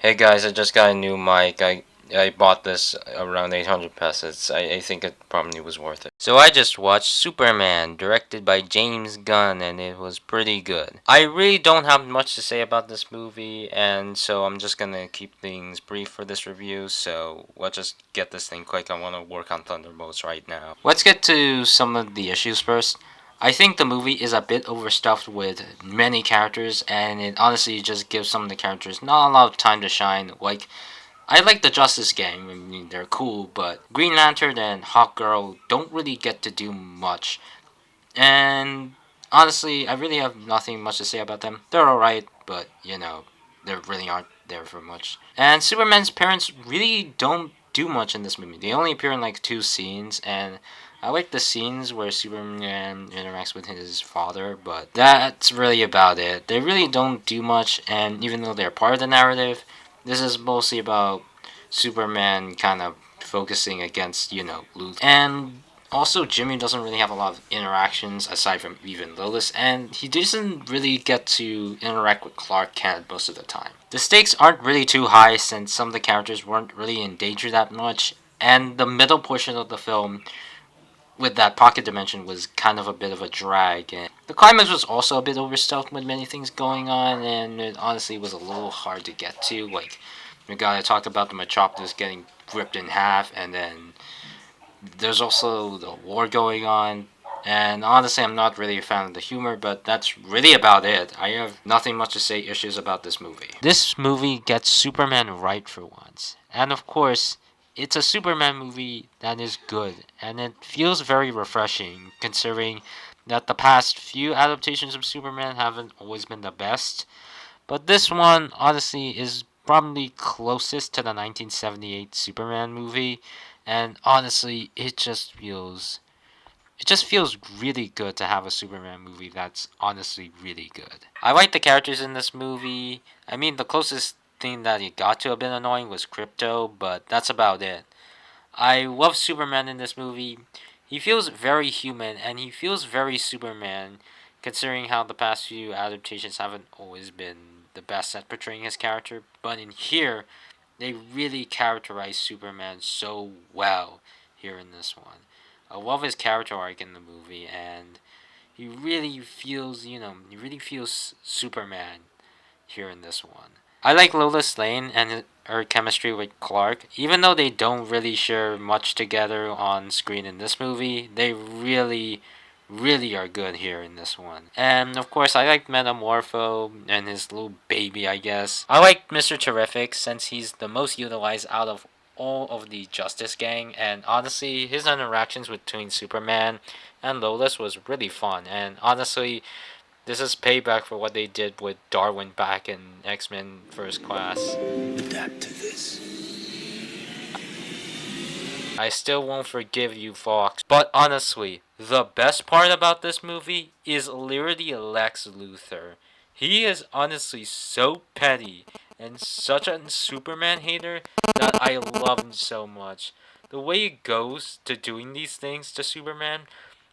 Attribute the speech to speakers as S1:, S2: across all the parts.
S1: Hey guys, I just got a new mic. I bought this around 800 pesos. I think it probably was worth it. So I just watched Superman, directed by James Gunn, and it was pretty good. I really don't have much to say about this movie, and so I'm just gonna keep things brief for this review. So let's just get this thing quick. I want to work on Thunderbolts right now. Let's get to some of the issues first. I think the movie is a bit overstuffed with many characters, and it honestly just gives some of the characters not a lot of time to shine. Like, I like the Justice Gang, I mean, they're cool, but Green Lantern and Hawkgirl don't really get to do much. And honestly, I really have nothing much to say about them. They're alright, but they really aren't there for much. And Superman's parents really don't do much in this movie. They only appear in like two scenes, and I like the scenes where Superman interacts with his father, but that's really about it. They really don't do much, and even though they're part of the narrative, this is mostly about Superman kind of focusing against, Luthor. And also, Jimmy doesn't really have a lot of interactions aside from even Lois, and he doesn't really get to interact with Clark Kent most of the time. The stakes aren't really too high since some of the characters weren't really in danger that much, and the middle portion of the film with that pocket dimension was kind of a bit of a drag. And the climax was also a bit overstuffed with many things going on, and it honestly was a little hard to get to. Like, we gotta talk about the Metropolis getting ripped in half, and then there's also the war going on. And honestly, I'm not really a fan of the humor, but that's really about it. I have nothing much to say issues about this movie. This movie gets Superman right for once. And of course, it's a Superman movie that is good, and it feels very refreshing considering that the past few adaptations of Superman haven't always been the best. But this one, honestly, is probably closest to the 1978 Superman movie, and honestly, it just feels really good to have a Superman movie that's honestly really good. I like the characters in this movie. I mean, the closest thing that it got to a bit annoying was Crypto, but that's about it. I love Superman in this movie. He feels very human and he feels very Superman, considering how the past few adaptations haven't always been the best at portraying his character. But in here, they really characterize Superman so well here in this one. I love his character arc in the movie, and he really feels Superman here in this one. I like Lois Lane and her chemistry with Clark. Even though they don't really share much together on screen in this movie, they really are good here in this one. And of course, I like Metamorpho and his little baby, I guess. I like Mr. Terrific since he's the most utilized out of all of the Justice Gang, and honestly, his interactions between Superman and Lois was really fun. And honestly, this is payback for what they did with Darwin back in X Men First Class.
S2: Adapt to this.
S1: I still won't forgive you, Fox. But honestly, the best part about this movie is literally Lex Luthor. He is honestly so petty and such a Superman hater that I love him so much. The way he goes to doing these things to Superman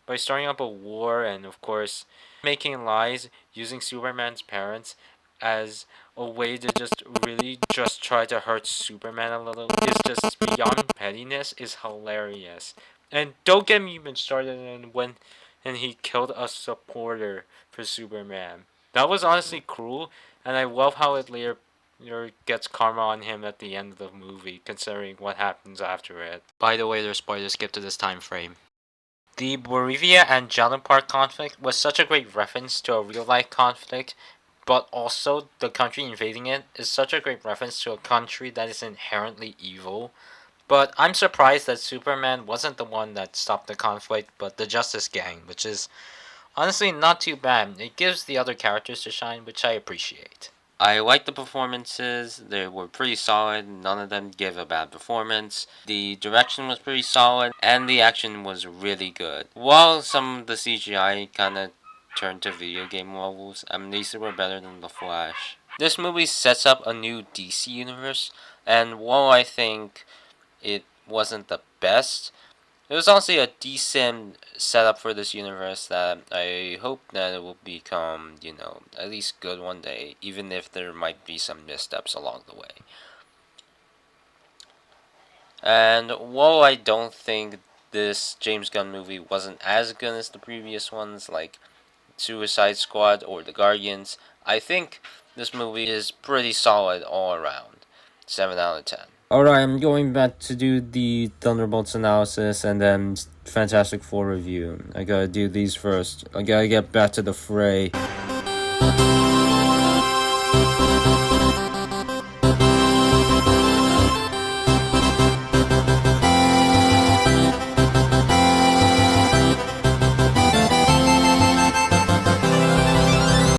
S1: by starting up a war and, of course, making lies using Superman's parents as a way to just really just try to hurt Superman a little is just beyond pettiness is hilarious. And don't get me even started on when and he killed a supporter for Superman. That was honestly cruel, and I love how it later gets karma on him at the end of the movie, considering what happens after it. By the way, there's spoilers skip to this time frame. The Bolivia and Jalen Park conflict was such a great reference to a real life conflict, but also the country invading it is such a great reference to a country that is inherently evil. But I'm surprised that Superman wasn't the one that stopped the conflict, but the Justice Gang, which is honestly not too bad. It gives the other characters to shine, which I appreciate. I like the performances. They were pretty solid. None of them gave a bad performance. The direction was pretty solid, and the action was really good. While some of the CGI kind of turned to video game levels, these were better than The Flash. This movie sets up a new DC universe, and while I think it wasn't the best, It was honestly a decent setup for this universe that I hope that it will become, at least good one day, even if there might be some missteps along the way. And while I don't think this James Gunn movie wasn't as good as the previous ones, like Suicide Squad or The Guardians, I think this movie is pretty solid all around. 7 out of 10. Alright, I'm going back to do the Thunderbolts analysis and then Fantastic Four review. I gotta do these first. I gotta get back to the fray.